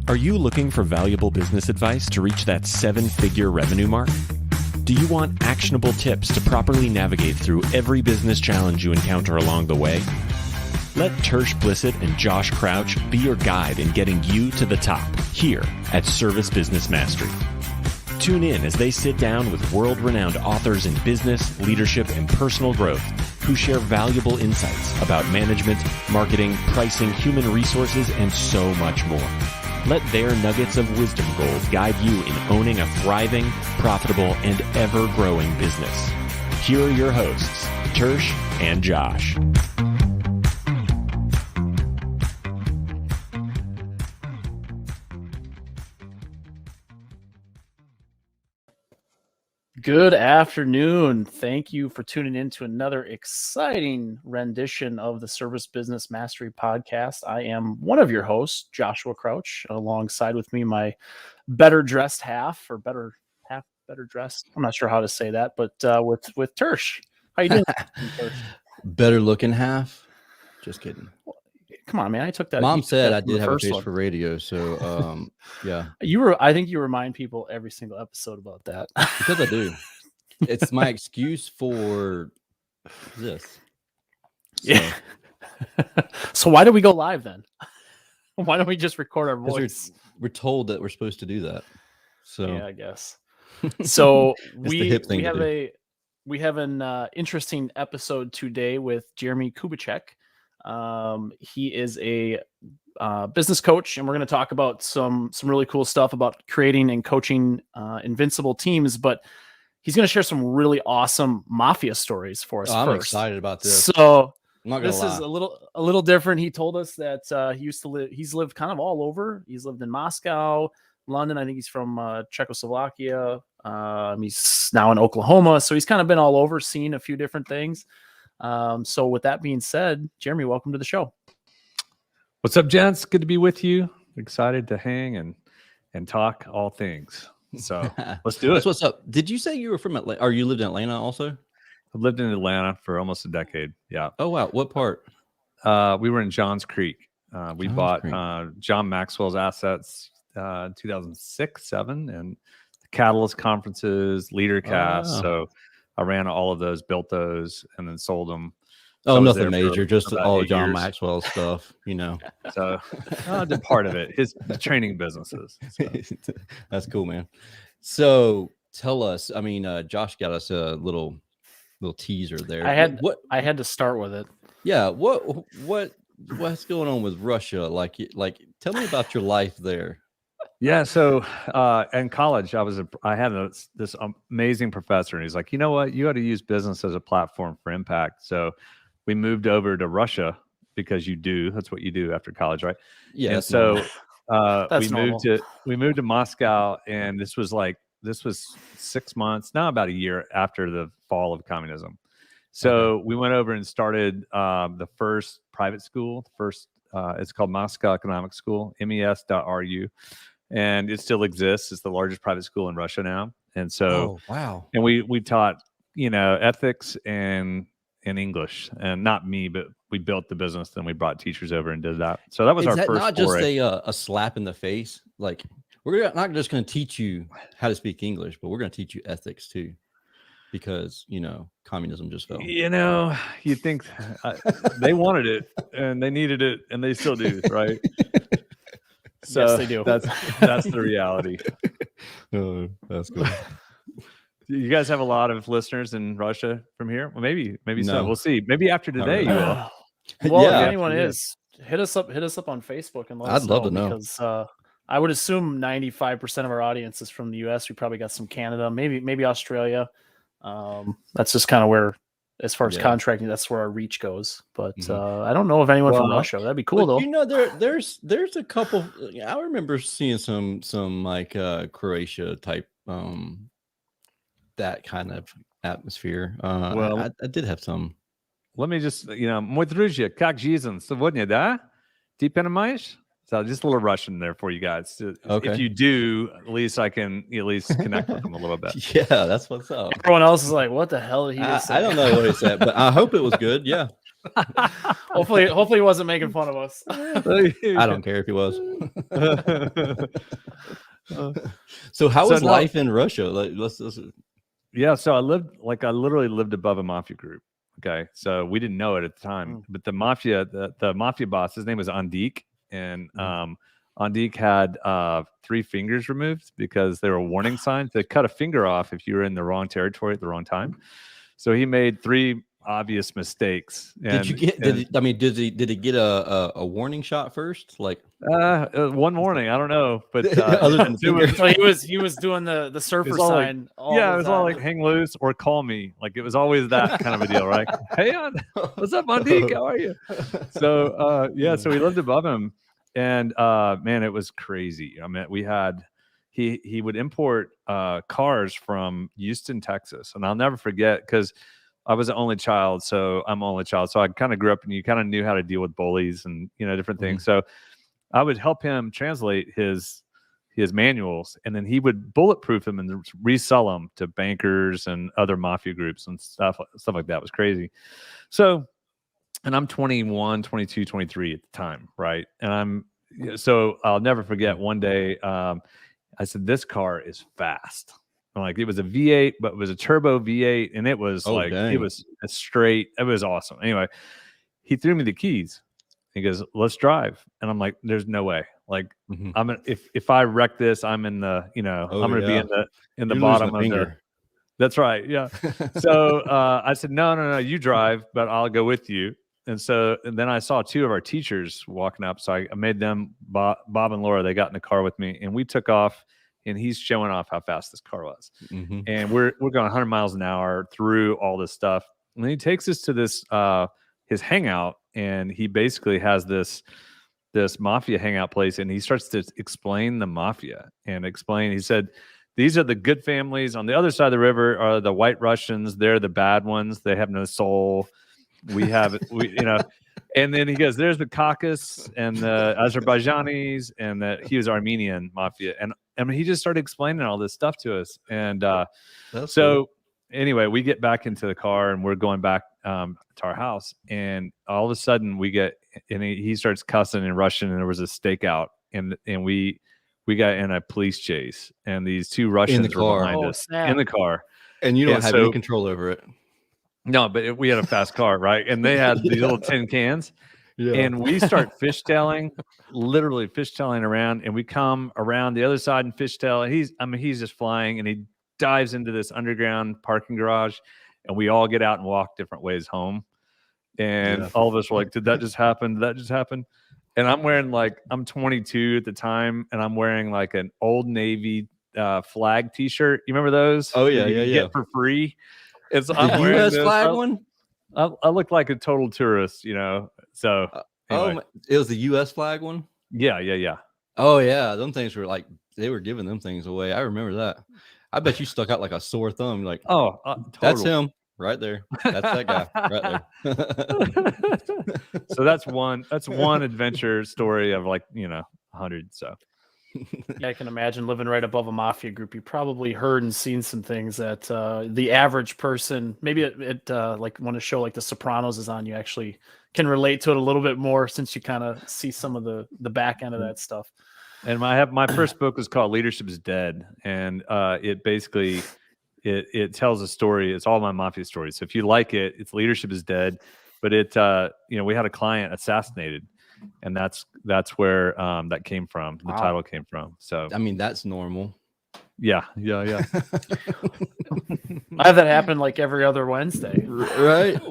Are you looking for valuable business advice to reach that 7-figure revenue mark? Do you want actionable tips to properly navigate through every business challenge you encounter along the way? Let Tersh Blissett and Josh Crouch be your guide in getting you to the top here at Service Business Mastery. Tune in as they sit down with world-renowned authors in business, leadership, and personal growth who share valuable insights about management, marketing, pricing, human resources, and so much more. Let their nuggets of wisdom gold guide you in owning a thriving, profitable, and ever-growing business. Here are your hosts, Tersh and Josh. Good afternoon. Thank you for tuning in to another exciting rendition of the Service Business Mastery podcast. I am one of your hosts, Joshua Crouch, alongside with me, my better dressed half, or better dressed. I'm not sure how to say that, but with Tersh. How you doing, Tersh? Better looking half? Just kidding. Come on, man. I took that. Mom said that I did have a face one for radio, so yeah. I think you remind people every single episode about that. Because I do. It's my excuse for this. So. Yeah. So why do we go live then? Why don't we just record our voice? We're told that we're supposed to do that. So yeah, I guess. So we have an interesting episode today with Jeremie Kubicek. He is a business coach, and we're going to talk about some really cool stuff about creating and coaching Invincible teams, but he's going to share some really awesome mafia stories for us. I'm excited about this. So I'm not gonna this lie. is a little different. He told us that he's lived kind of all over. He's lived in Moscow, London. I think he's from Czechoslovakia. He's now in Oklahoma. So he's kind of been all over, seeing a few different things. So with that being said, Jeremie, welcome to the show. What's up, gents? Good to be with you. Excited to hang and talk all things. So let's do it. What's up? Did you say you were from Atlanta, or you lived in Atlanta also? I've lived in Atlanta for almost a decade. Yeah. Oh, wow. What part? We were in Johns Creek. We bought John Maxwell's assets 2006-07, and the Catalyst conferences, LeaderCast. Oh. So I ran all of those, built those, and then sold them. Oh, So nothing major, just all 8 John years. Maxwell stuff, you know. So I did part of it. His training businesses. So. That's cool, man. So tell us. I mean, Josh got us a little teaser there. I had to start with it. Yeah. What's going on with Russia? Like, tell me about your life there. Yeah. So in college, I had this amazing professor, and he's like, you know what? You ought to use business as a platform for impact. So we moved over to Russia because that's what you do after college, right? Yeah. And so we moved to Moscow, and this was 6 months, now about a year after the fall of communism. So we went over and started the first private school. It's called Moscow Economic School, mes.ru. And it still exists. It's the largest private school in Russia now. And so, wow. And we taught, ethics and English, and not me, but we built the business. Then we brought teachers over and did that. So that was our first. Is that not just a slap in the face? Like, we're not just going to teach you how to speak English, but we're going to teach you ethics too, because communism just fell. You think they wanted it and they needed it, and they still do, right? So yes, they do. That's the reality. Oh, that's good. You guys have a lot of listeners in Russia from here. Well, maybe No. So. We'll see. Maybe after today you will. Well, Yeah. if anyone is, hit us up on Facebook and let us I'd love to know. Because I would assume 95% of our audience is from the US. We probably got some Canada, maybe Australia. That's just kind of where, as far as contracting, that's where our reach goes. But I don't know of anyone from Russia. That'd be cool, though. There's a couple. I remember seeing some like Croatia type that kind of atmosphere. I did have some. Let me just, мой друзья, как жизнь сегодня, да? Ты понимаешь? So just a little Russian there for you guys. Okay. If you do, at least I can connect with them a little bit. Yeah, that's what's up. Everyone else is like, what the hell did he just say? I don't know what he said, but I hope it was good. Yeah. Hopefully he wasn't making fun of us. I don't care if he was. So how was life in Russia? Like, let's Yeah, so I literally lived above a mafia group. Okay, so we didn't know it at the time, but the mafia boss, his name was Andik, and Andik had 3 fingers removed because they were warning signs. They cut a finger off if you were in the wrong territory at the wrong time. So he made 3 obvious mistakes. Did he get a warning shot first? Like one warning, I don't know, but other than so he was doing the surfer sign. It was all like hang loose or call me. Like it was always that kind of a deal, right? Hey, what's up, Andik? How are you? So so we lived above him, and man, it was crazy. I mean, we had he would import cars from Houston, Texas, and I'll never forget because I was the only child, so I'm only child. So I kind of grew up and you kind of knew how to deal with bullies and, different things. So I would help him translate his manuals, and then he would bulletproof them and resell them to bankers and other mafia groups and stuff like that. It was crazy. So, and I'm 21, 22, 23 at the time. Right. And so I'll never forget one day, I said, this car is fast. Like it was a V8, but it was a turbo V8, and it was it was a straight. It was awesome. Anyway, he threw me the keys. He goes, "Let's drive," and I'm like, "There's no way. Like, if I wreck this, I'm in the I'm going to be in the bottom of the." That's right. Yeah. So I said, "No, you drive, but I'll go with you." And then I saw 2 of our teachers walking up, so I made them Bob and Laura. They got in the car with me, and we took off. And he's showing off how fast this car was. And we're going 100 miles an hour through all this stuff. And then he takes us to this his hangout, and he basically has this mafia hangout place, and he starts to explain the mafia and explain. He said, these are the good families. On the other side of the river are the white Russians. They're the bad ones. They have no soul. We have And then he goes, there's the Caucasus and the Azerbaijanis, and he was Armenian mafia. And I mean, he just started explaining all this stuff to us. And anyway, we get back into the car and we're going back to our house. And all of a sudden he starts cussing in Russian, and there was a stakeout. And we got in a police chase, and these 2 Russians were behind us in the car. And you don't have any control over it. No, but we had a fast car, right? And they had these little tin cans. Yeah. And we start literally fishtailing around, and we come around the other side and fishtail. And he's just flying, and he dives into this underground parking garage, and we all get out and walk different ways home. And all of us were like, did that just happen? Did that just happen? And I'm wearing I'm 22 at the time, and I'm wearing like an Old Navy flag t-shirt. You remember those? Oh yeah, yeah. Get for free. It's the U.S. flag one. I look like a total tourist, So anyway. It was the U.S. flag one. Yeah. Oh yeah, them things were they were giving them things away. I remember that. I bet you stuck out like a sore thumb. Like, that's him right there. That's that guy right there. So that's one adventure story of 100. So. Yeah, I can imagine living right above a mafia group. You probably heard and seen some things that the average person, maybe it when a show like The Sopranos is on, you actually can relate to it a little bit more, since you kind of see some of the back end of that stuff. And my first book was called Leadership is Dead, and it basically it tells a story. It's all my mafia stories. So if you like it, it's Leadership is Dead. But we had a client assassinated. And that's where that came from. The title came from. So I mean, that's normal. Yeah. I have that happen like every other Wednesday. Right.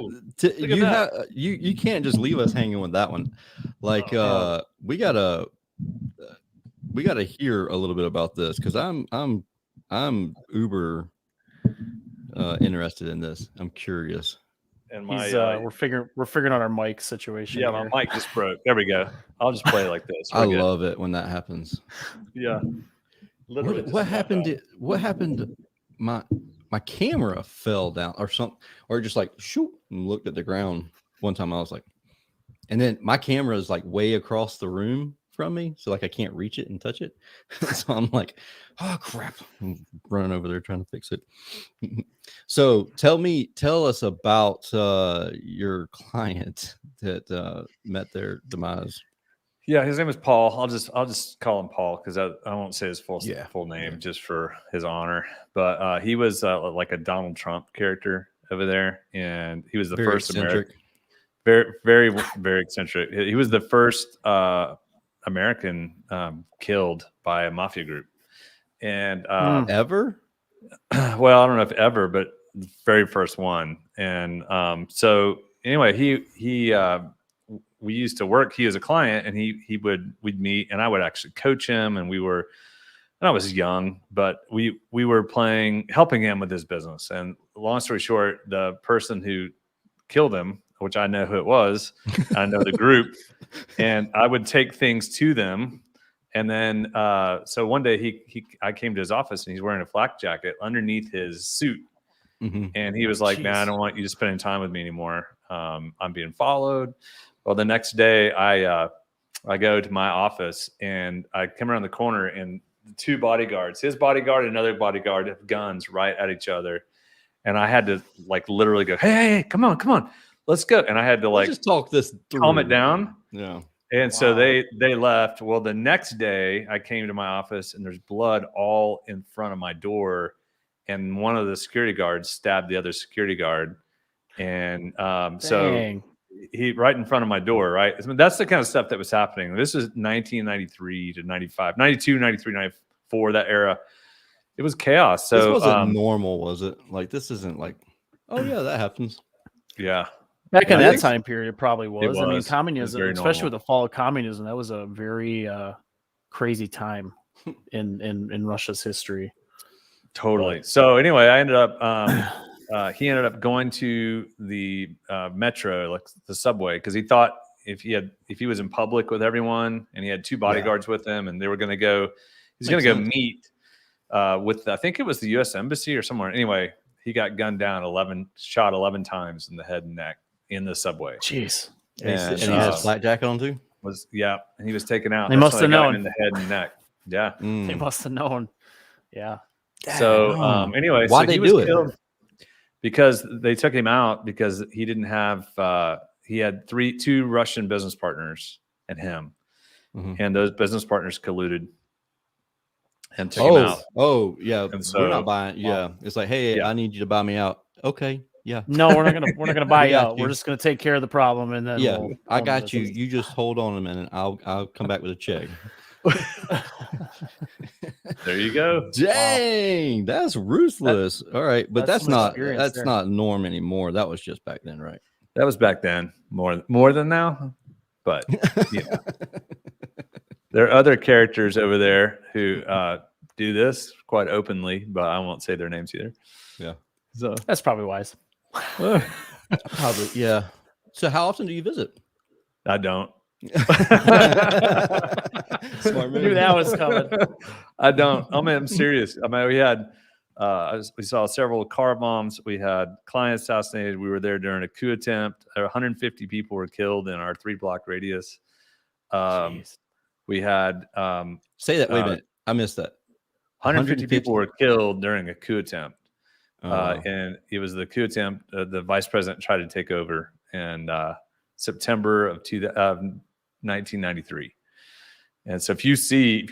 You can't just leave us hanging with that one. Like we gotta hear a little bit about this, because I'm uber interested in this. I'm curious. And we're figuring out our mic situation. Yeah, my mic just broke. There we go. I'll just play like this. I love it when that happens. Yeah. Literally. What happened? My camera fell down or something, or just shoot, and looked at the ground. One time I was like, and then my camera is way across the room from me, so like I can't reach it and touch it. So I'm like, oh crap, I'm running over there trying to fix it. So tell us about your client that met their demise. Yeah, his name is Paul. I'll just call him Paul because I won't say his full name just for his honor. But he was like a Donald Trump character over there, and he was the first American. Very, very, very eccentric. He was the first American killed by a mafia group, and ever. Well, I don't know if ever, but the very first one. And so anyway, we used to work. He was a client, and we'd meet, and I would actually coach him. And I was young, but we were helping him with his business. And long story short, the person who killed him, which I know who it was, I know the group, and I would take things to them. And then, so one day I came to his office, and he's wearing a flak jacket underneath his suit. Mm-hmm. And he was like, "Man, I don't want you to spend time with me anymore. I'm being followed." Well, the next day I go to my office, and I come around the corner, and the two bodyguards, his bodyguard and another bodyguard, have guns right at each other. And I had to like literally go, hey, come on, let's go. And I had to like just talk this through. Calm it down. Yeah. And so they left. Well, the next day I came to my office, and there's blood all in front of my door. And one of the security guards stabbed the other security guard. And so he right in front of my door, right? I mean, that's the kind of stuff that was happening. This is 1993 to 95, 92, 93, 94, that era. It was chaos. So this wasn't normal, was it? Like, this isn't like, oh yeah, that happens. Yeah. Back in that time period, it probably was. I mean, communism, especially normal. with the fall of communism, that was a very crazy time in Russia's history. Totally. So anyway, I ended up, he ended up going to the metro, like the subway, because he thought if he was in public with everyone, and he had two bodyguards with him, and they were going to go, he's going to go meet with, I think it was the U.S. Embassy or somewhere. Anyway, he got gunned down, shot 11 times in the head and neck in the subway. Jeez. And he had a flak jacket on too? And he was taken out. They must have known. In the head and neck. Yeah. They must have known. Yeah. So anyway, why'd they do it? Because they took him out because he didn't have he had two Russian business partners and him. Mm-hmm. And those business partners colluded and took him out. Oh, yeah. And so, we're not buying. Yeah. It's like, hey, I need you to buy me out. Okay. Yeah. No, we're not gonna buy you out. We're just gonna take care of the problem, and then I got you. You just hold on a minute. I'll come back with a check. There you go. Dang, that's ruthless. All right, but that's not norm anymore. That was just back then, right? That was back then. More than now, but yeah. There are other characters over there who do this quite openly, but I won't say their names either. Yeah, so that's probably wise. Probably, yeah. So, how often do you visit? I don't. Smart move. Knew that was coming. I don't. I mean, I'm serious. I mean, we had we saw several car bombs. We had clients assassinated. We were there during a coup attempt. 150 people were killed in our 3-block radius. We had say that. Wait a minute, I missed that. 150 people were killed during a coup attempt, and it was the coup attempt. The vice president tried to take over in September of 1993. And so if you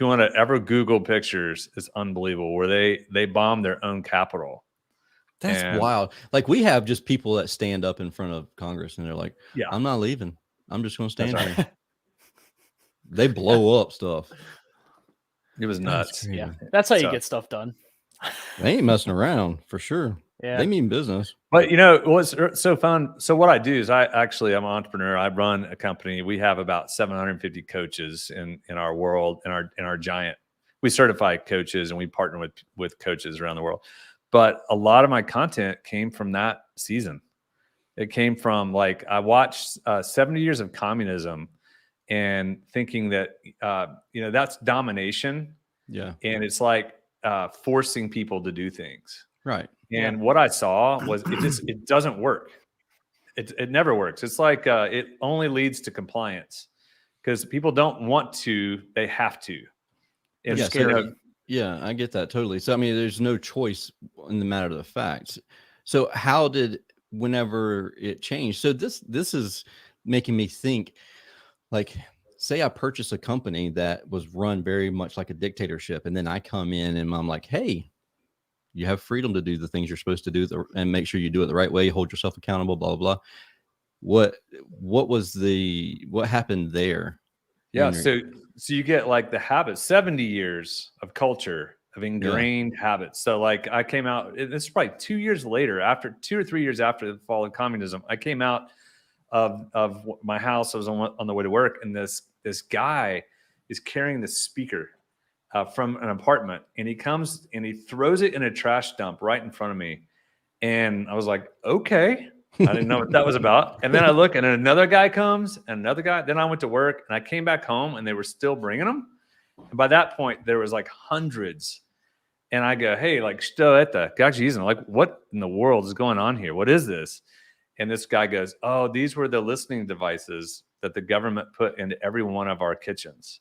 want to ever Google pictures, it's unbelievable where they bombed their own capital. That's wild. Like, we have just people that stand up in front of Congress and they're like, yeah, I'm not leaving. I'm just going to stand here. They blow up stuff. It was nuts. Yeah. That's how you get stuff done. They ain't messing around for sure. Yeah. They mean business. But what's so fun? So what I do is I'm an entrepreneur. I run a company. We have about 750 coaches in our world, in our giant. We certify coaches and we partner with coaches around the world. But a lot of my content came from that season. It came from, like, I watched 70 years of communism and thinking that that's domination. Yeah. And it's like forcing people to do things. Right. And what I saw was it doesn't work. It never works. It's like it only leads to compliance. because people don't want to, they have to. It's scary. Yeah, I get that totally. So, I mean, there's no choice in the matter of the facts. So how did, whenever it changed? So this is making me think, like, say I purchase a company that was run very much like a dictatorship, and then I come in and I'm like, hey, you have freedom to do the things you're supposed to do and make sure you do it the right way, hold yourself accountable, blah, blah, blah. What happened there? Yeah. So you get like the habits, 70 years of culture, of ingrained habits. So like I came out, this is probably 2 years later, after 2 or 3 years after the fall of communism, I came out of my house. I was on the way to work, and this guy is carrying this speaker from an apartment, and he comes and he throws it in a trash dump right in front of me. And I was like, okay, I didn't know what that was about. And then I look, and another guy comes, and another guy. Then I went to work, and I came back home, and they were still bringing them. And by that point, there was like hundreds. And I go, hey, like, like, what in the world is going on here? What is this? And this guy goes, oh, these were the listening devices that the government put into every one of our kitchens.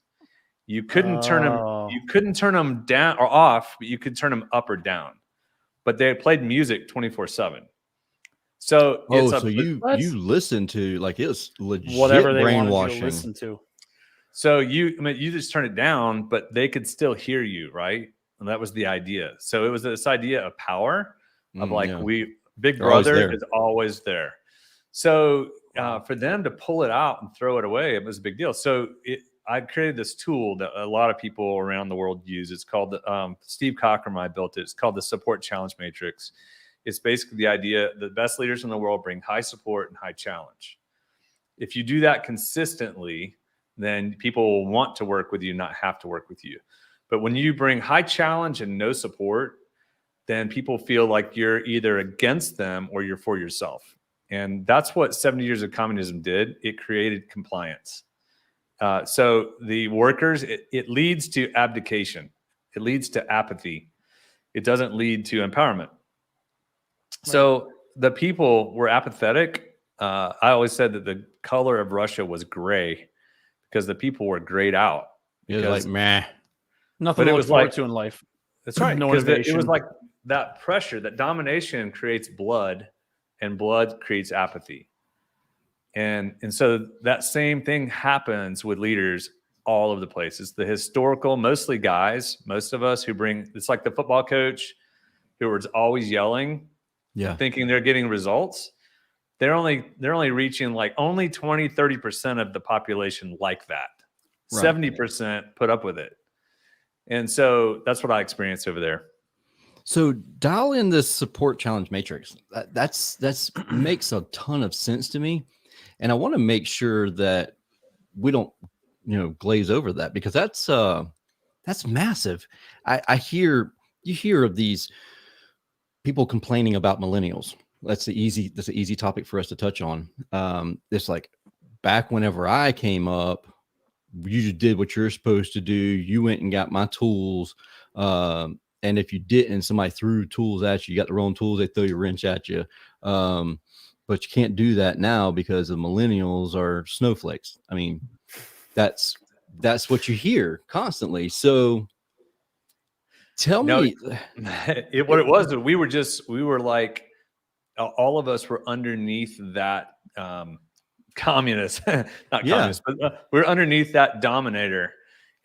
You couldn't turn them down or off, but you could turn them up or down. But they played music 24/7. So you listen to, like, it's legit whatever they brainwashing. wanted you to listen to. So you just turn it down, but they could still hear you, right? And that was the idea. So it was this idea of power, of Big Brother is always there. So for them to pull it out and throw it away, it was a big deal. So I created this tool that a lot of people around the world use. It's called Steve Cochran. I built it. It's called the Support Challenge Matrix. It's basically the idea the best leaders in the world bring high support and high challenge. If you do that consistently, then people will want to work with you, not have to work with you. But when you bring high challenge and no support, then people feel like you're either against them or you're for yourself. And that's what 70 years of communism did. It created compliance. So the workers, it leads to abdication. It leads to apathy. It doesn't lead to empowerment. So the people were apathetic. I always said that the color of Russia was gray because the people were grayed out. It was like, meh. Nothing to look forward to in life. That's right. No innovation. It was like that pressure, that domination creates blood, and blood creates apathy. And so that same thing happens with leaders all over the place. It's the historical, mostly guys, most of us it's like the football coach who was always yelling, thinking they're getting results. They're only reaching like only 20, 30% of the population like that. Right. 70% put up with it. And so that's what I experienced over there. So dial in this support challenge matrix. That's makes a ton of sense to me. And I want to make sure that we don't, glaze over that, because that's massive. You hear of these people complaining about millennials. That's an easy topic for us to touch on. It's like, back whenever I came up, you just did what you're supposed to do. You went and got my tools. And if you didn't, somebody threw tools at you. You got the wrong tools, they throw your wrench at you. But you can't do that now because the millennials are snowflakes. I mean, that's what you hear constantly. So tell me what it was. We were like, all of us were underneath that communist, not communist, but we're underneath that dominator.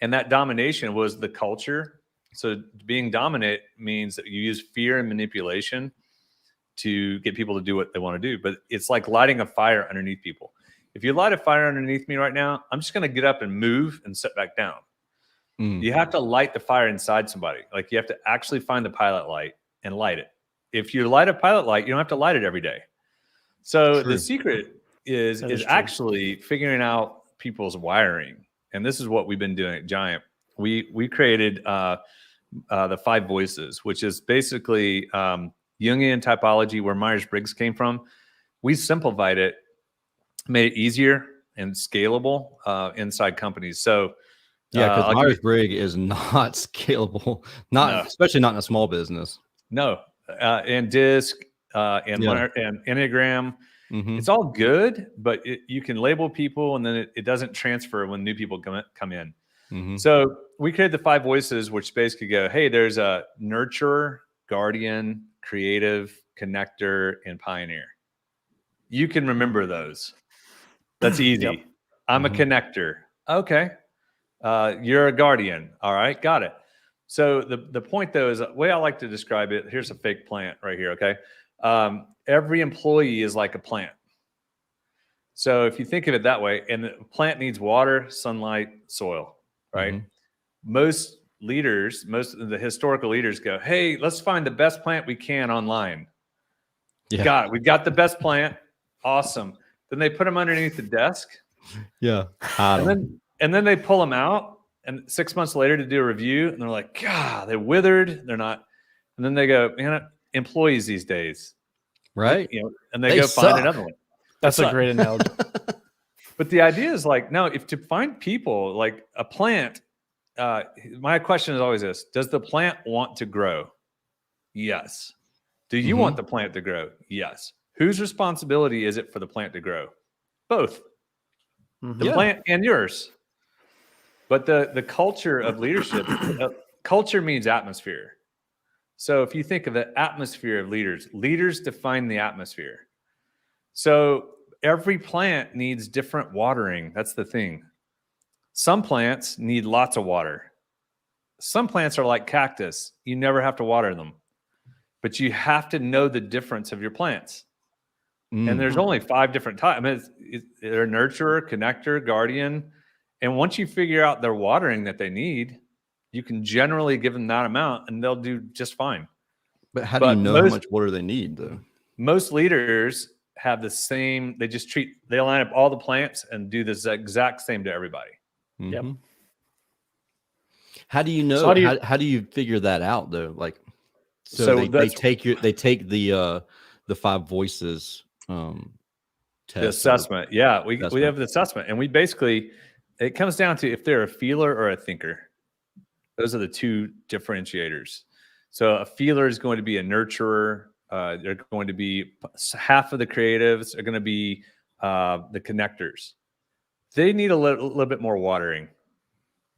And that domination was the culture. So being dominant means that you use fear and manipulation to get people to do what they want to do. But it's like lighting a fire underneath people. If you light a fire underneath me right now, I'm just going to get up and move and sit back down. You have to light the fire inside somebody. Like, you have to actually find the pilot light and light it. If you light a pilot light, you don't have to light it every day. So the secret is actually figuring out people's wiring. And this is what we've been doing at Giant. We created the 5 voices, which is basically Jungian typology, where Myers-Briggs came from. We simplified it, made it easier and scalable inside companies. So because Myers-Briggs is not scalable, especially not in a small business. No, and DISC and Enneagram It's all good, but you can label people and then it doesn't transfer when new people come in. So we created the 5 voices, which basically go, hey, there's a nurturer, guardian, creative, connector, and pioneer. You can remember those. That's easy. Yep. I'm a connector. Okay. You're a guardian. All right. Got it. So the point, though, is the way I like to describe it. Here's a fake plant right here. Okay. Every employee is like a plant. So if you think of it that way, and the plant needs water, sunlight, soil, right? Most leaders, most of the historical leaders go, hey, let's find the best plant we can online. Yeah. We've got the best plant. Awesome. Then they put them underneath the desk. Yeah. And then they pull them out, and 6 months later to do a review, and they're like, God, they're withered. They're not. And then they go, man, employees these days. Right. And they go find another one. That's a great analogy. But the idea is like, no, if to find people like a plant, my question is always this: does the plant want to grow? Yes. Do you want the plant to grow? Yes. Whose responsibility is it for the plant to grow? Both. The plant and yours. But the culture of leadership, culture means atmosphere. So if you think of the atmosphere of leaders define the atmosphere. So every plant needs different watering. That's the thing. Some plants need lots of water. Some plants are like cactus. You never have to water them. But you have to know the difference of your plants. And there's only 5 different types. I mean, they're nurturer, connector, guardian. And once you figure out their watering that they need, you can generally give them that amount and they'll do just fine. But how do you know how much water they need, though? Most leaders have the same, they line up all the plants and do this exact same to everybody. Yep. How do you know? So how do you figure that out, though? Like, so they take the 5 voices test, the assessment. We have the assessment, and we basically, it comes down to if they're a feeler or a thinker. Those are the 2 differentiators. So a feeler is going to be a nurturer. They're going to be half of the creatives are going to be the connectors. They need a little bit more watering.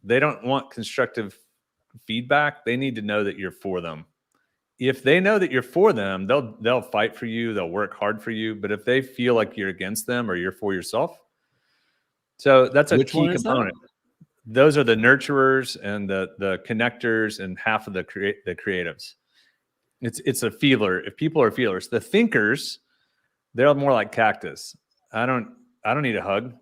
They don't want constructive feedback. They need to know that you're for them. If they know that you're for them, they'll fight for you. They'll work hard for you. But if they feel like you're against them or you're for yourself, so that's a key component. Those are the nurturers and the connectors and half of the creatives. It's a feeler. If people are feelers, the thinkers, they're more like cactus. I don't need a hug.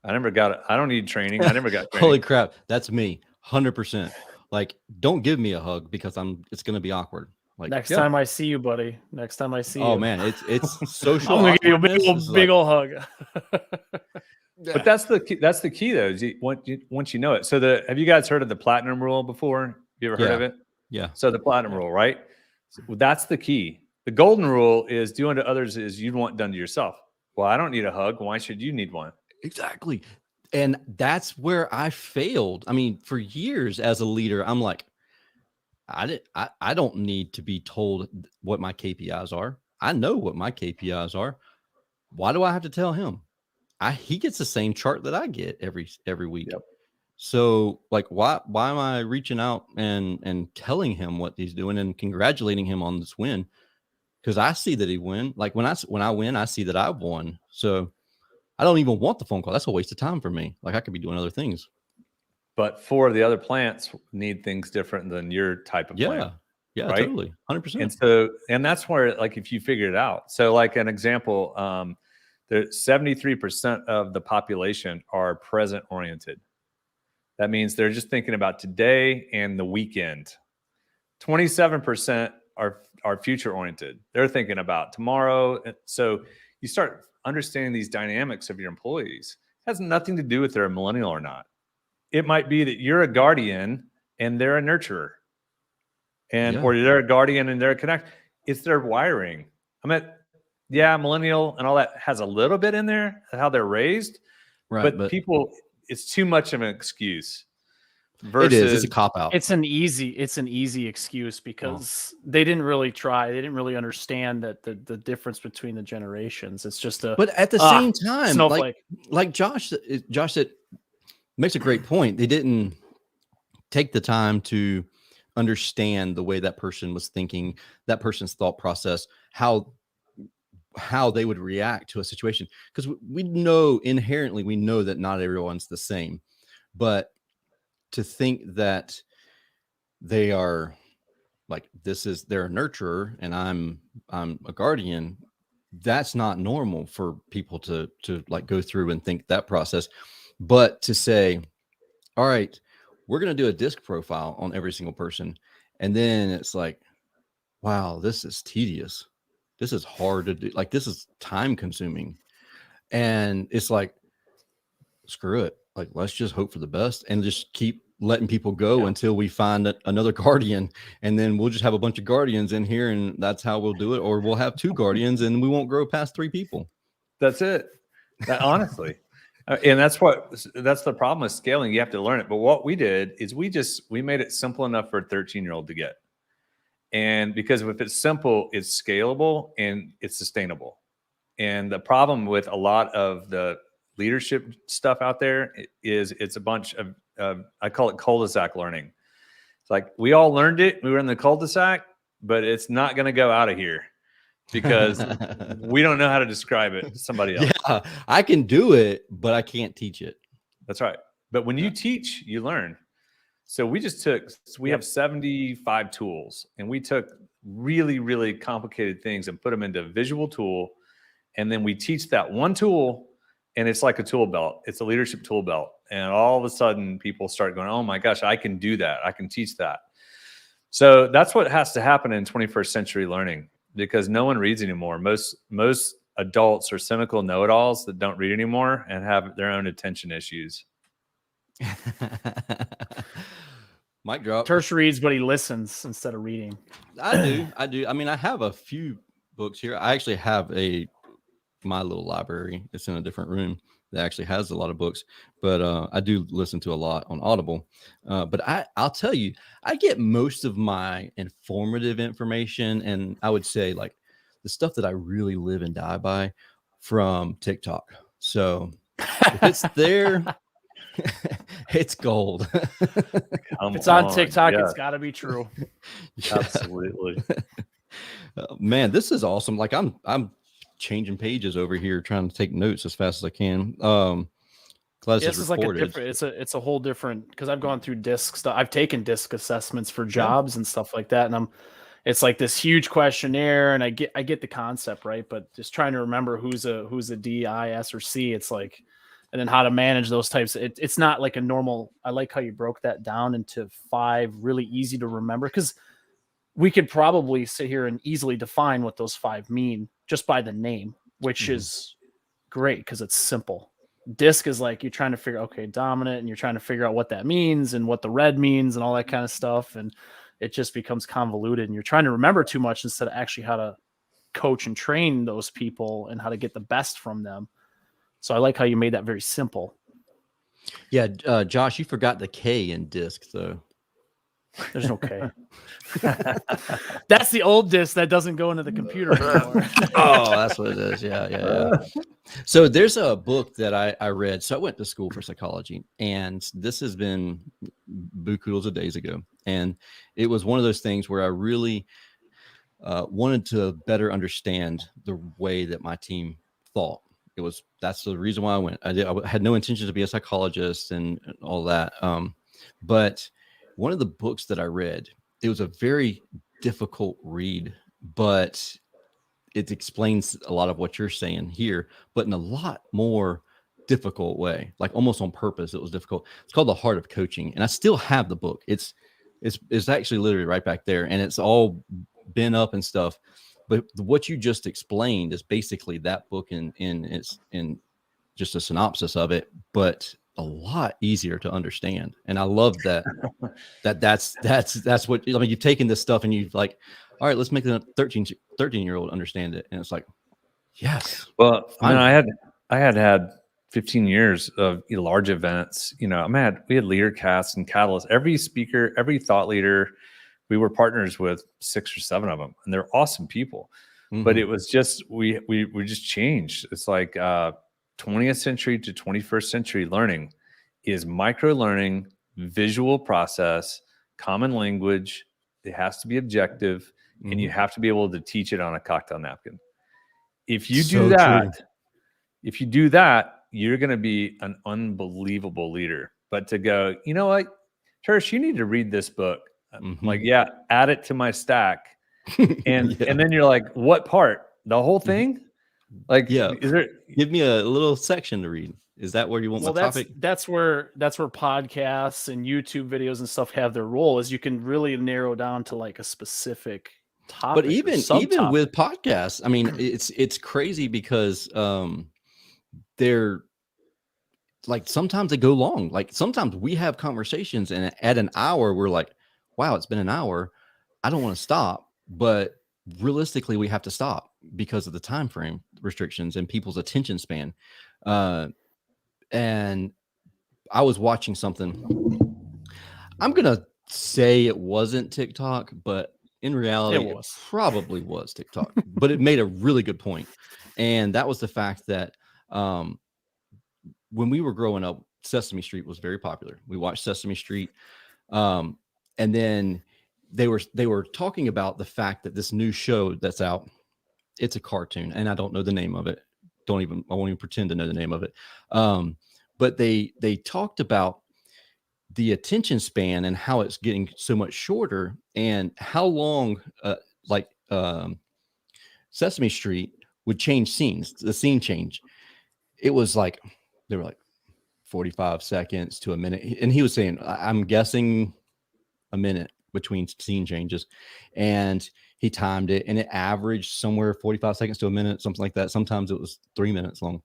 I don't need training. I never got training. Holy crap, that's me, 100%. Like, don't give me a hug because it's going to be awkward. Like, next time I see you, buddy. Next time I see you. Oh man, it's social. I'm gonna give you a big old hug. But that's the key though. Is once you know it. So have you guys heard of the platinum rule before? You ever heard of it? Yeah. So the platinum rule, right? So that's the key. The golden rule is do unto others as you'd want done to yourself. Well, I don't need a hug. Why should you need one? Exactly. And that's where I failed. I mean, for years as a leader, I'm like, I don't need to be told what my KPIs are. I know what my KPIs are. Why do I have to tell him? He gets the same chart that I get every week. Yep. So like, why am I reaching out and telling him what he's doing and congratulating him on this win? Because I see that he win. Like when I win, I see that I've won. So I don't even want the phone call. That's a waste of time for me. Like I could be doing other things. But 4 of the other plants need things different than your type of plant. Yeah, right? Totally. 100%. And that's where, like, if you figure it out. So like an example, there's 73% of the population are present oriented. That means they're just thinking about today and the weekend. 27% are future oriented. They're thinking about tomorrow. So you start understanding these dynamics of your employees. It has nothing to do with they're a millennial or not. It might be that you're a guardian and they're a nurturer, or they're a guardian and they're a connect. It's their wiring. I mean, millennial and all that has a little bit in there, how they're raised, right? But people, it's too much of an excuse. versus it's a cop-out. It's an easy excuse because they didn't really try. They didn't really understand that the difference between the generations. It's just but at the same time, snowflake. Like Josh said, makes a great point. They didn't take the time to understand the way that person was thinking, that person's thought process, how they would react to a situation. Because we know that not everyone's the same, but to think that they are like, they're a nurturer and I'm a guardian, that's not normal for people to like go through and think that process. But to say, all right, we're going to do a disc profile on every single person. And then it's like, wow, this is tedious. This is hard to do. Like, this is time consuming. And it's like, screw it. Like, let's just hope for the best and just keep letting people go until we find another guardian. And then we'll just have a bunch of guardians in here and that's how we'll do it. Or we'll have 2 guardians and we won't grow past 3 people. That's it. Honestly. And that's the problem with scaling. You have to learn it. But what we did is we made it simple enough for a 13-year-old to get. And because if it's simple, it's scalable and it's sustainable. And the problem with a lot of the leadership stuff out there is it's a bunch of, I call it cul-de-sac learning. It's like, we all learned it. We were in the cul-de-sac, but it's not going to go out of here because we don't know how to describe it to somebody else. Yeah, I can do it, but I can't teach it. That's right. But when you teach, you learn. So we have 75 tools, and we took really, really complicated things and put them into a visual tool. And then we teach that one tool, and it's like a tool belt. It's a leadership tool belt. And all of a sudden people start going, oh my gosh, I can do that. I can teach that. So that's what has to happen in 21st century learning, because no one reads anymore. Most adults are cynical know-it-alls that don't read anymore and have their own attention issues. Mic drop. Tersh reads, but he listens instead of reading. I do. I mean, I have a few books here. I actually have my little library. It's in a different room that actually has a lot of books, but I do listen to a lot on Audible. But I'll tell you, I get most of my informative information, and I would say like the stuff that I really live and die by, from TikTok. So if it's there, it's gold. If it's on TikTok, it's got to be true. Absolutely. Man, this is awesome. Like I'm changing pages over here, trying to take notes as fast as I can. This is like a different. It's a whole different, because I've gone through DISC stuff. I've taken DISC assessments for jobs and stuff like that, and it's like this huge questionnaire, and I get the concept, right? But just trying to remember who's a D, I, S, or C. It's like, and then how to manage those types. It's not like a normal. I like how you broke that down into 5 really easy to remember, because we could probably sit here and easily define what those 5 mean just by the name, which is great because it's simple. DISC is like you're trying to figure, okay, dominant, and you're trying to figure out what that means and what the red means and all that kind of stuff. And it just becomes convoluted, and you're trying to remember too much instead of actually how to coach and train those people and how to get the best from them. So I like how you made that very simple. Yeah. Josh, you forgot the K in DISC though. There's no K. That's the old DISC that doesn't go into the computer anymore. Oh, that's what it is. Yeah. So there's a book that I read. So I went to school for psychology, and this has been bukus of days ago. And it was one of those things where I really wanted to better understand the way that my team thought. That's the reason why I went. I had no intention to be a psychologist and all that. But one of the books that I read, it was a very difficult read, but it explains a lot of what you're saying here, but in a lot more difficult way, like almost on purpose. It was difficult. It's called The Heart of Coaching. And I still have the book. It's actually literally right back there, and it's all bent up and stuff. But what you just explained is basically that book in just a synopsis of it, but a lot easier to understand. And I love that. that's what, I mean, you've taken this stuff and you've like, all right, let's make the 13-year-old understand it. And it's like, yes. Well, I had 15 years of large events. We had leader casts and catalysts. Every speaker, every thought leader, we were partners with 6 or 7 of them, and they're awesome people. But it was just we just changed. It's like 20th century to 21st century learning is micro learning, visual process, common language. It has to be objective, and you have to be able to teach it on a cocktail napkin. If you do that, you're going to be an unbelievable leader. But to go, you know what, Tersh, you need to read this book. Like, yeah, add it to my stack. And then you're like, what part? The whole thing? Like, is there? Give me a little section to read. Is that where you want my topic? That's where podcasts and YouTube videos and stuff have their role, is you can really narrow down to like a specific topic. But even with podcasts, I mean, it's crazy because they're like, sometimes they go long. Like sometimes we have conversations and at an hour we're like, wow, it's been an hour. I don't want to stop, but realistically we have to stop because of the time frame restrictions and people's attention span. And I was watching something. I'm gonna say it wasn't TikTok, but in reality, it probably was TikTok. But it made a really good point, and that was the fact that when we were growing up, Sesame Street was very popular. We watched Sesame Street, and then they were talking about the fact that this new show that's out, it's a cartoon, and I don't know the name of it. I won't even pretend to know the name of it. But they talked about the attention span and how it's getting so much shorter, and how long Sesame Street would change scenes, the scene change. It was like, they were like 45 seconds to a minute. And he was saying, I'm guessing a minute between scene changes. And he timed it, and it averaged somewhere 45 seconds to a minute, something like that. Sometimes it was 3 minutes long.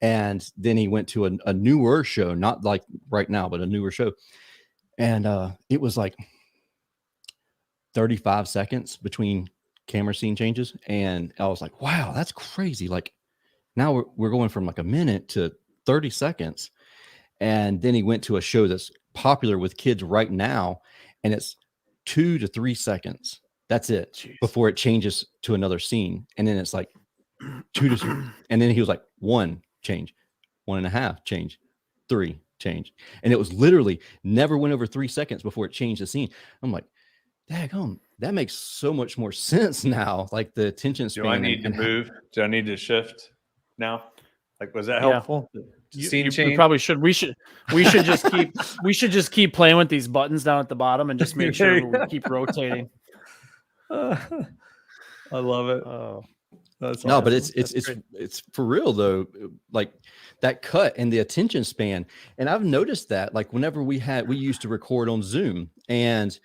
And then he went to a newer show, not like right now, but a newer show. And it was like 35 seconds between camera scene changes. And I was like, wow, that's crazy. Like now we're going from like a minute to 30 seconds. And then he went to a show that's popular with kids right now, and it's 2 to 3 seconds. That's it. Jeez. Before it changes to another scene. And then it's like 2 to 3. And then he was like 1 change, 1.5 change, 3 change. And it was literally never went over 3 seconds before it changed the scene. I'm like, daggone, that makes so much more sense now. Like the attention span. Do I need to move? Do I need to shift now? Like, was that helpful? You probably should. We should just keep playing with these buttons down at the bottom and just make sure we keep rotating. I love it. That's no, awesome. But it's for real though. Like that cut and the attention span. And I've noticed that, like, whenever we used to record on Zoom, and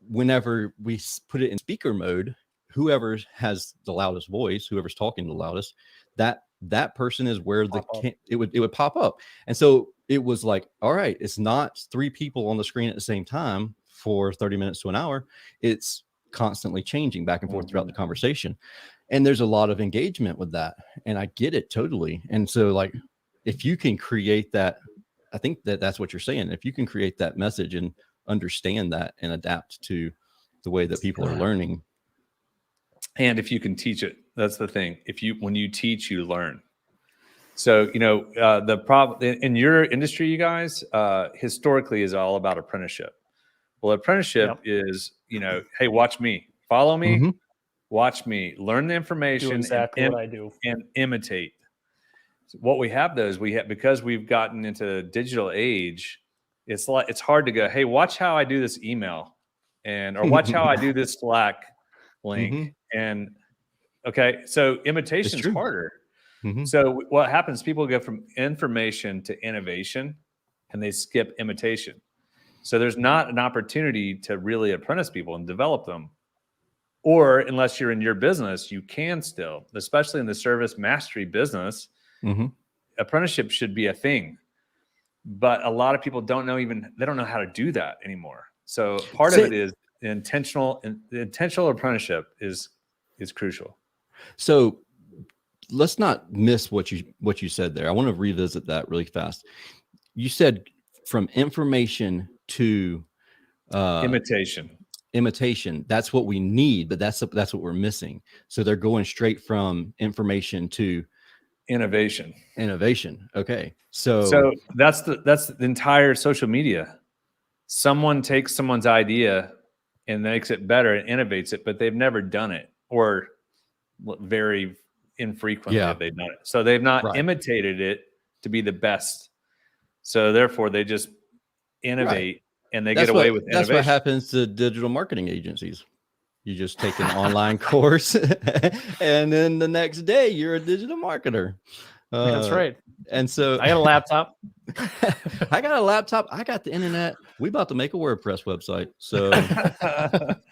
whenever we put it in speaker mode, whoever has the loudest voice, whoever's talking the loudest, that person is where it would pop up. And so it was like, all right, it's not 3 people on the screen at the same time for 30 minutes to an hour. It's constantly changing back and forth throughout the conversation. And there's a lot of engagement with that. And I get it totally. And so, like, if you can create that, I think that's what you're saying. If you can create that message and understand that and adapt to the way that people are learning. And if you can teach it, that's the thing. When you teach, you learn. So, the problem in your industry, you guys, historically is all about apprenticeship. Well, apprenticeship is, hey, watch me, follow me, watch me, learn the information, do exactly what I do, and imitate. So what we have though is because we've gotten into the digital age, it's hard to go, hey, watch how I do this email, or watch how I do this Slack link. And okay, so imitation is harder. So what happens? People go from information to innovation, and they skip imitation. So there's not an opportunity to really apprentice people and develop them. Or unless you're in your business, you can still, especially in the service mastery business, apprenticeship should be a thing. But a lot of people don't know how to do that anymore. So part of it is intentional apprenticeship is crucial. So let's not miss what you said there. I want to revisit that really fast. You said from information to imitation. That's what we need, but that's what we're missing. So they're going straight from information to innovation. Okay. So that's the entire social media. Someone takes someone's idea and makes it better and innovates it, but they've never done it, or very infrequently have they done it. So they've not imitated it to be the best. So therefore they just innovate and they get away with innovation. That's what happens to digital marketing agencies. You just take an online course and then the next day you're a digital marketer. That's right. And so I got a laptop. I got the internet. We about to make a WordPress website. So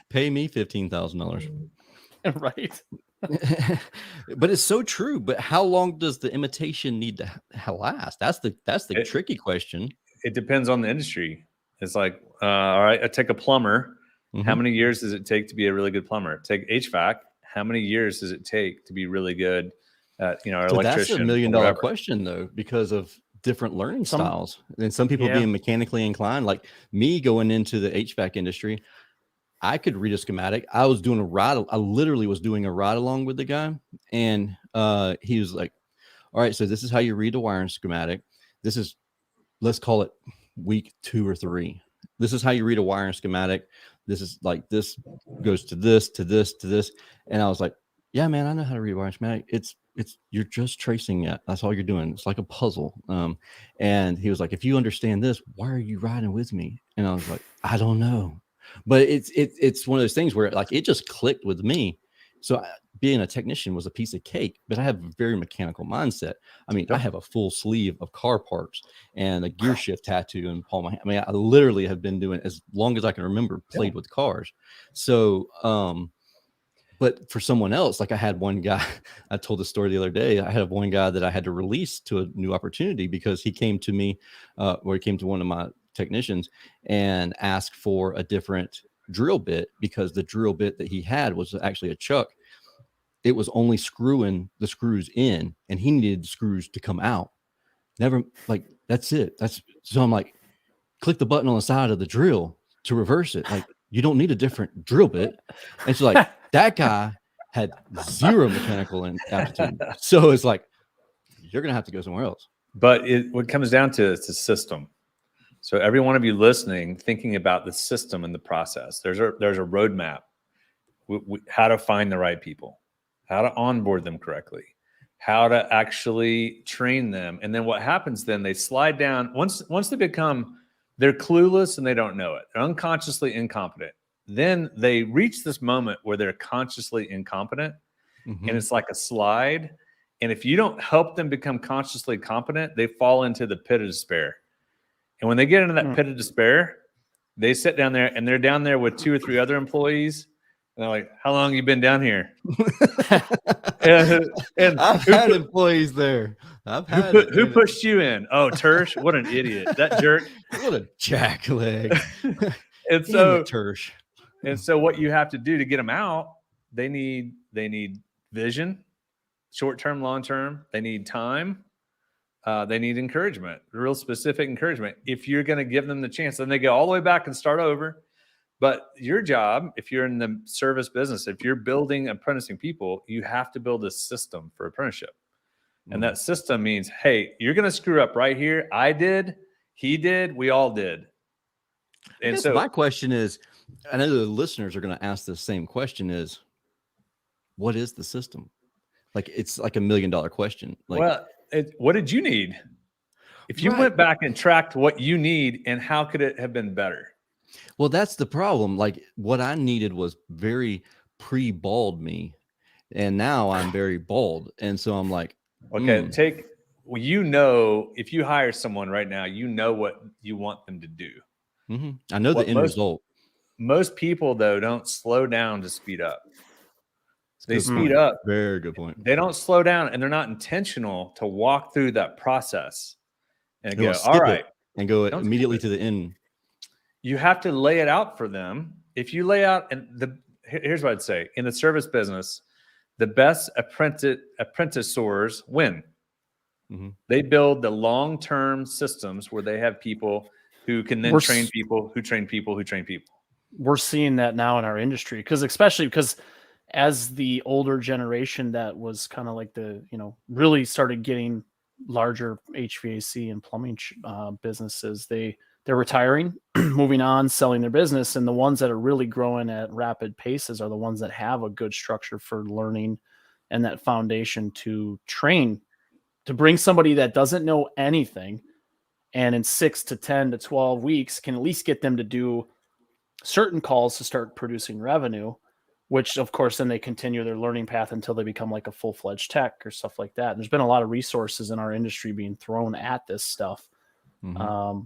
pay me $15,000. Right. But it's so true. But how long does the imitation need to last? That's the tricky question. It depends on the industry. It's like, all right, I take a plumber. Mm-hmm. How many years does it take to be a really good plumber? Take HVAC. How many years does it take to be really good at, so electrician? That's $1 million question though, because of different learning styles. And some people being mechanically inclined, like me going into the HVAC industry, I could read a schematic. I literally was doing a ride along with the guy. And he was like, all right, so this is how you read the wiring schematic. This is, let's call it week 2 or 3. This is how you read a wiring schematic. This is like, this goes to this, to this, to this. And I was like, yeah, man, I know how to read a wiring schematic. You're just tracing it. That's all you're doing. It's like a puzzle. And he was like, if you understand this, why are you riding with me? And I was like, I don't know. But it's one of those things where like it just clicked with me. So being a technician was a piece of cake, but I have a very mechanical mindset. I mean, I have a full sleeve of car parts and a gear shift tattoo and palm. I mean, I literally have been doing as long as I can remember, played with cars. So, but for someone else, like I had one guy, I told the story the other day. I had one guy that I had to release to a new opportunity because he came to me, or he came to one of my technicians and asked for a different drill bit because the drill bit that he had was actually a chuck. It was only screwing the screws in and he needed the screws to come out. Never, like, that's it. So I'm like, click the button on the side of the drill to reverse it. Like, you don't need a different drill bit. And so like that guy had zero mechanical aptitude. So it's like, you're going to have to go somewhere else. But what comes down to is the system. So every one of you listening, thinking about the system and the process, there's a roadmap, how to find the right people, how to onboard them correctly, how to actually train them. And then what happens then, they slide down. Once they're clueless and they don't know it. They're unconsciously incompetent. Then they reach this moment where they're consciously incompetent. Mm-hmm. And it's like a slide. And if you don't help them become consciously competent, they fall into the pit of despair. And when they get into that pit of despair, they sit down there and they're down there with 2 or 3 other employees. And they're like, how long have you been down here? and I've had employees there. Who pushed you in? Oh, Tersh, what an idiot. That jerk. What a jackleg. And so Tersh. And so what you have to do to get them out, they need vision, short-term, long-term. They need time. They need encouragement, real specific encouragement. If you're going to give them the chance, then they go all the way back and start over. But your job, if you're in the service business, if you're building apprenticing people, you have to build a system for apprenticeship. And that system means, hey, you're going to screw up right here. I did, he did, we all did. And so my question is, I know the listeners are going to ask the same question is, what is the system? Like, it's like $1 million question. Like, well, what did you need? If you went back and tracked what you need and how could it have been better? Well, that's the problem. Like, what I needed was very pre-bald me. And now I'm very bald. And so I'm like, okay, if you hire someone right now, you know what you want them to do. Mm-hmm. I know the end result. Most people, though, don't slow down to speed up. They speed up. Very good point. They don't slow down, and they're not intentional to walk through that process and go, all right. And go immediately to the end. You have to lay it out for them. If you lay out, and here's what I'd say. In the service business, the best apprenticeurs win. Mm-hmm. They build the long-term systems where they have people who can then train people who train people who train people. We're seeing that now in our industry, especially because as the older generation that was kind of like really started getting larger HVAC and plumbing businesses, they're retiring, moving on, selling their business. And the ones that are really growing at rapid paces are the ones that have a good structure for learning and that foundation to train, to bring somebody that doesn't know anything and in 6 to 10 to 12 weeks can at least get them to do certain calls to start producing revenue, which of course then they continue their learning path until they become like a full-fledged tech or stuff like that. And there's been a lot of resources in our industry being thrown at this stuff. Mm-hmm.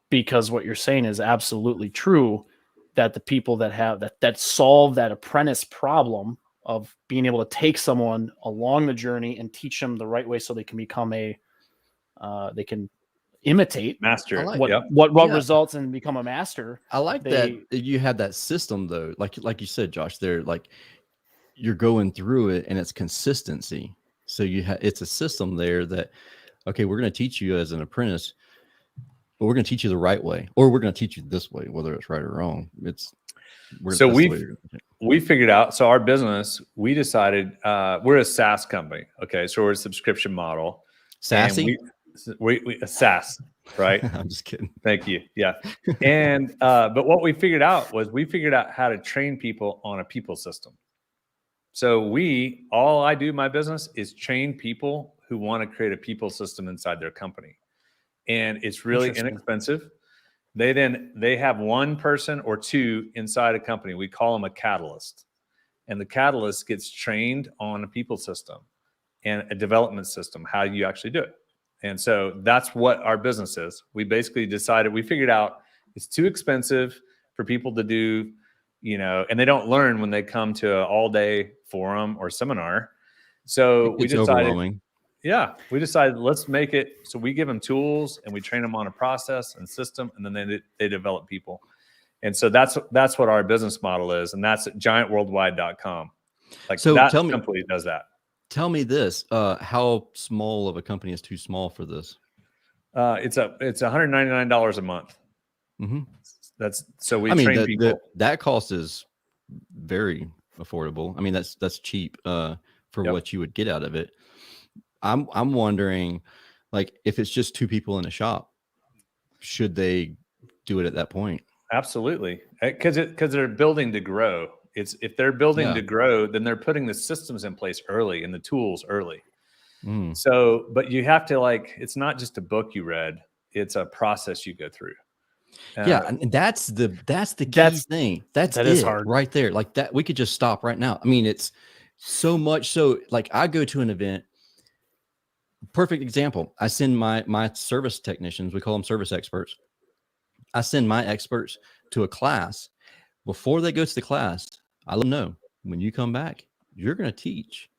Because what you're saying is absolutely true, that the people that have that solve that apprentice problem of being able to take someone along the journey and teach them the right way so they can become they can imitate master what results and become a master. I like that you have that system though, like you said, Josh, they're like you're going through it and it's consistency. So it's a system there that, okay, we're going to teach you as an apprentice, but we're going to teach you the right way, or we're going to teach you this way, whether it's right or wrong. We figured out, so our business, we decided we're a SaaS company. Okay. So we're a subscription model. Sassy? We a SaaS, right? I'm just kidding. Thank you. Yeah. And, but what we figured out was how to train people on a people system. So all I do my business is train people who want to create a people system inside their company. And it's really inexpensive. They have one person or two inside a company. We call them a catalyst. And the catalyst gets trained on a people system and a development system, how you actually do it. And so that's what our business is. We basically figured out it's too expensive for people to do, and they don't learn when they come to an all-day forum or seminar. So we decided, let's make it so we give them tools and we train them on a process and system, and then they develop people. And so that's what our business model is, and that's at giantworldwide.com. Company does that. Tell me this: how small of a company is too small for this? It's $199 a month. Mm-hmm. We train people. That cost is very affordable. I mean, that's cheap for what you would get out of it. I'm wondering, like, if it's just two people in a shop, should they do it at that point? Absolutely, because they're building to grow. If they're building to grow, then they're putting the systems in place early and the tools early. So, but you have to it's not just a book you read; it's a process you go through. And that's the key thing. That is hard right there. Like that, we could just stop right now. I mean, it's so much. So, like, I go to an event. Perfect example. I send my service technicians. We call them service experts. I send my experts to a class. Before they go to the class, I let them know, when you come back, you're going to teach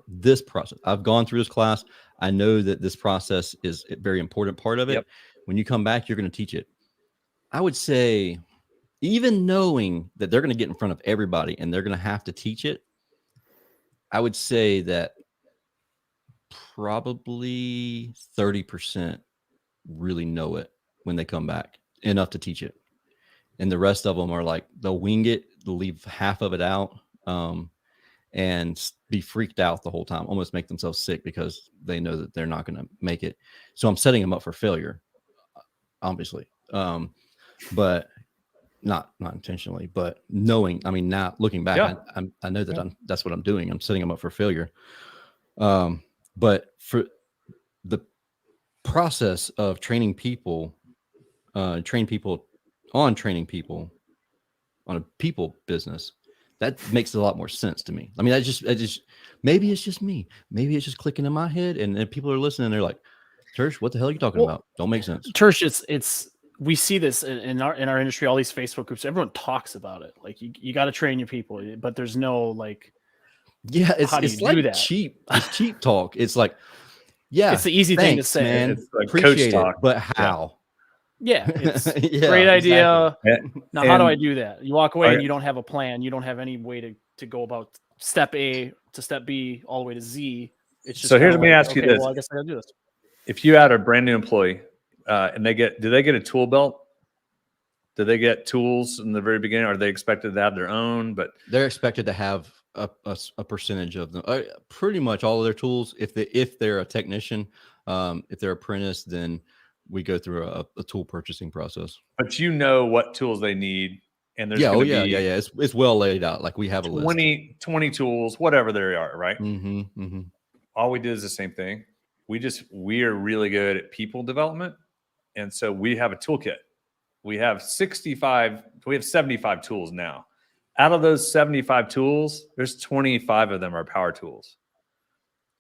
this process. I've gone through this class. I know that this process is a very important part of it. When you come back, you're going to teach it. I would say, even knowing that they're going to get in front of everybody and they're going to have to teach it, I would say that probably 30% really know it when they come back, enough to teach it. And the rest of them are like, they'll wing it, they'll leave half of it out, and be freaked out the whole time, almost make themselves sick because they know that they're not going to make it. So I'm setting them up for failure, obviously. But not intentionally, but knowing, I mean, now looking back, I know that that's what I'm doing. I'm setting them up for failure. But for the process of training people on training people on a people business, that makes a lot more sense to me. I mean, I just maybe it's just me. Maybe it's just clicking in my head, and people are listening. And they're like, "Tersh, what the hell are you talking about? Don't make sense." Tersh, it's we see this in our industry. All these Facebook groups, everyone talks about it. Like you got to train your people, but there's no it's like that? It's cheap talk. It's like, it's the easy thing to say, man. It's like Appreciate coach talk, but how? It's great idea. Now, how do I do that? You walk away and you don't have a plan. You don't have any way to go about step A to step B all the way to Z. It's just so here's, let me ask you this. Well, I guess I gotta do this. If you had a brand new employee and do they get a tool belt? Do they get tools in the very beginning? Are they expected to have their own? But they're expected to have a percentage of them. Pretty much all of their tools. If they're a technician, if they're apprentice, then we go through a tool purchasing process. But you know what tools they need, and there's It's well laid out. Like we have a list. 20 tools, whatever they are, right? Mm-hmm, mm-hmm. All we did is the same thing. We are really good at people development, and so we have a toolkit. We have 75 tools now. Out of those 75 tools, there's 25 of them are power tools.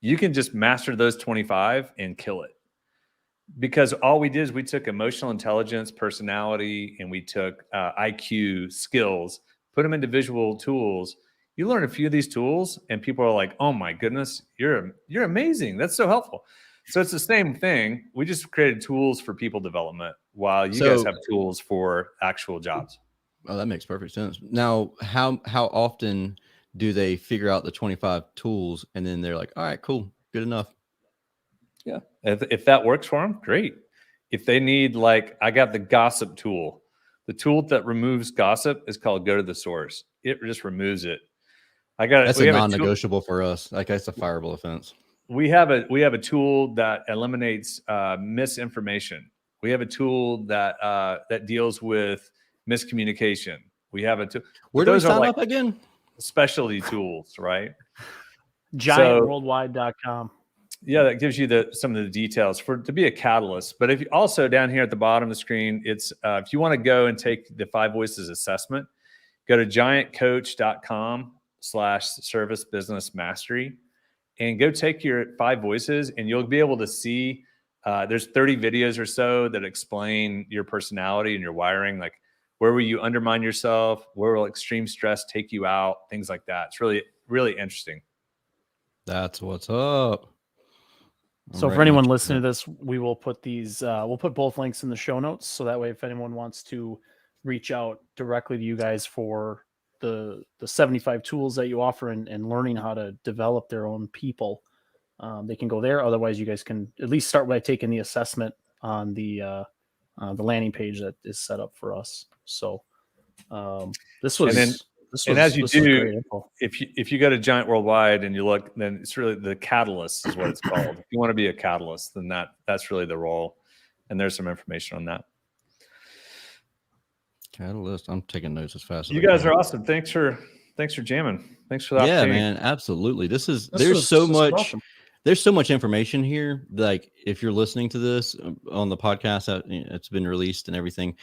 You can just master those 25 and kill it. Because all we did is we took emotional intelligence, personality, and we took IQ, skills, put them into visual tools. You learn a few of these tools and people are like, oh my goodness, you're amazing. That's so helpful. So it's the same thing. We just created tools for people development while you guys have tools for actual jobs. Oh, that makes perfect sense. Now, how often do they figure out the 25 tools and then they're like, all right, cool, good enough? Yeah. If that works for them, great. If they need, like, I got the gossip tool. The tool that removes gossip is called go to the source. It just removes it. That's a non-negotiable for us. Like, that's a fireable offense. We have a tool that eliminates misinformation. We have a tool that deals with miscommunication. We have a tool. Where do we sign up again? Specialty tools, right? GiantWorldwide.com. Yeah, that gives you some of the details to be a catalyst. But if you also down here at the bottom of the screen, it's if you want to go and take the 5 Voices assessment, go to giantcoach.com/service business mastery and go take your 5 voices, and you'll be able to see there's 30 videos or so that explain your personality and your wiring, like where will you undermine yourself, where will extreme stress take you out, things like that. It's really, really interesting. That's what's up. So for anyone listening to this, we will put these, we'll put both links in the show notes. So that way, if anyone wants to reach out directly to you guys for the 75 tools that you offer and learning how to develop their own people, they can go there. Otherwise, you guys can at least start by taking the assessment on the landing page that is set up for us. So this was... as you do, if you go to Giant Worldwide and you look, then it's really the catalyst is what it's called. If you want to be a catalyst, then that's really the role. And there's some information on that. Catalyst. I'm taking notes as fast as you guys are awesome. Thanks for jamming. Thanks for the opportunity. Yeah, man, absolutely. There's so much information here. Like, if you're listening to this on the podcast, it's been released and everything,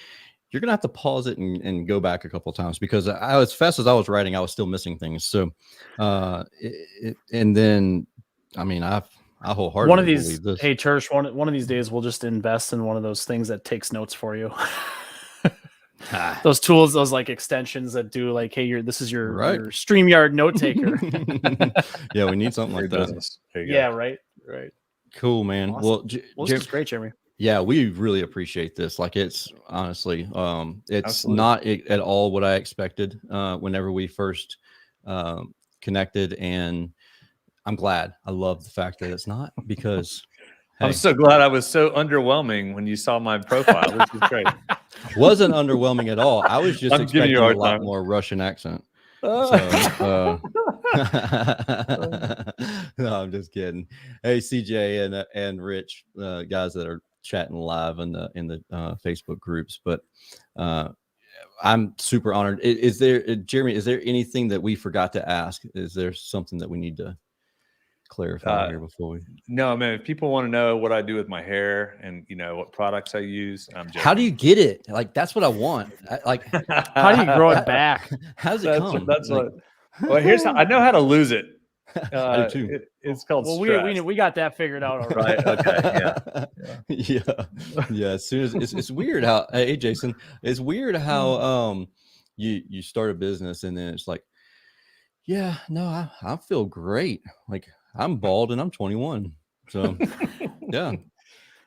you're going to have to pause it and go back a couple of times, because as fast as I was writing, I was still missing things. So, and then, I mean, I wholeheartedly one of these, believe this. Hey, Church, one of these days we'll just invest in one of those things that takes notes for you. Those tools, those like extensions that do like, hey, this is your StreamYard note taker. Yeah, we need something like that. Yeah, right. Cool, man. Awesome. Well, this is great, Jeremy. Yeah, we really appreciate this. Like, it's honestly, it's Absolutely. not at all what I expected whenever we first connected, and I'm glad. I love the fact that it's not, because I'm so glad. I was so underwhelming when you saw my profile. This is great. Wasn't underwhelming at all. I was just expecting a lot more Russian accent. So, no, I'm just kidding. Hey, CJ and Rich, guys that are chatting live in the Facebook groups, but I'm super honored. Is there, Jeremy, is there anything that we forgot to ask? Is there something that we need to clarify here before we? No, man. If people want to know what I do with my hair and what products I use, I'm joking. How do you get it? Like, that's what I want. How do you grow it back? How does it come? That's like, well, here's how I know how to lose it. I do too. It's called stress. We got that figured out already. Right. Okay. Yeah. As soon as it's weird how, hey Jason, it's weird how you start a business and then it's like, yeah, no, I feel great. Like, I'm bald and I'm 21. So yeah.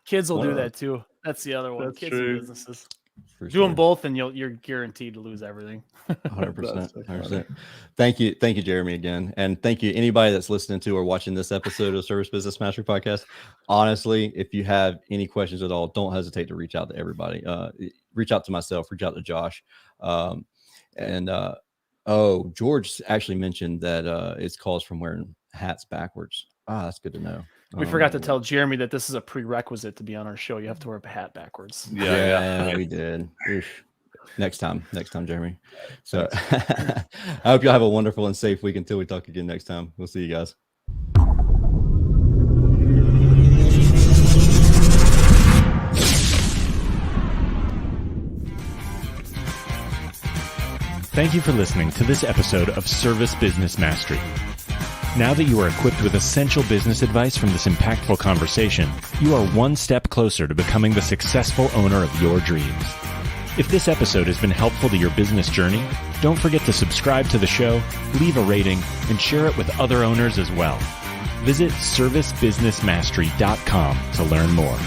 Kids will do that too. That's the other one. That's Kids true. and businesses. Do them both, and you're guaranteed to lose everything. 100%. 100%. Thank you, Jeremie, again, and thank you anybody that's listening to or watching this episode of Service Business Mastery Podcast. Honestly, if you have any questions at all, don't hesitate to reach out to everybody. Reach out to myself. Reach out to Josh. George actually mentioned that it calls from wearing hats backwards. That's good to know. We forgot to tell Jeremie that this is a prerequisite to be on our show. You have to wear a hat backwards. Yeah, we did. Next time, Jeremie. So I hope y'all have a wonderful and safe week until we talk again next time. We'll see you guys. Thank you for listening to this episode of Service Business Mastery. Now that you are equipped with essential business advice from this impactful conversation, you are one step closer to becoming the successful owner of your dreams. If this episode has been helpful to your business journey, don't forget to subscribe to the show, leave a rating, and share it with other owners as well. Visit servicebusinessmastery.com to learn more.